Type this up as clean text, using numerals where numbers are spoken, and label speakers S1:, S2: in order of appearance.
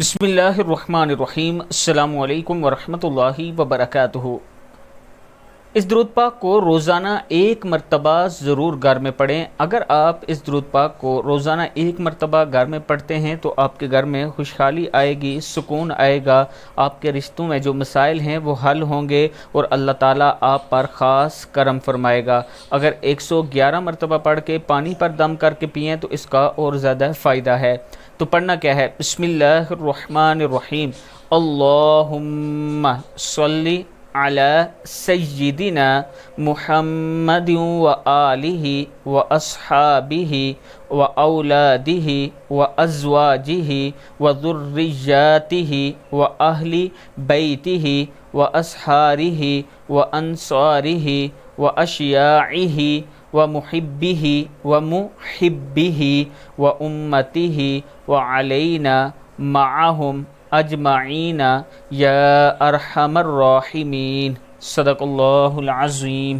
S1: بسم اللہ الرحمن الرحیم۔ السلام علیکم ورحمۃ اللہ وبرکاتہ۔ اس درود پاک کو روزانہ ایک مرتبہ ضرور گھر میں پڑھیں۔ اگر آپ اس درود پاک کو روزانہ ایک مرتبہ گھر میں پڑھتے ہیں تو آپ کے گھر میں خوشحالی آئے گی، سکون آئے گا، آپ کے رشتوں میں جو مسائل ہیں وہ حل ہوں گے اور اللہ تعالیٰ آپ پر خاص کرم فرمائے گا۔ اگر 111 مرتبہ پڑھ کے پانی پر دم کر کے پئیں تو اس کا اور زیادہ فائدہ ہے۔ تو پڑھنا کیا ہے؟ بسم اللہ الرحمن الرحیم۔ اللہم صلی علی سیدنا محمد و آلہ و اصحابہ و اولادہ و ازواجہ و ذریاتہ و اہل بیتہ و اصحارہ و انصارہ و اشیاعہ و محبہ و محبہ و امتہ و علینا معہم اجمعین یا ارحم الراحمین۔ صدق اللہ العظیم۔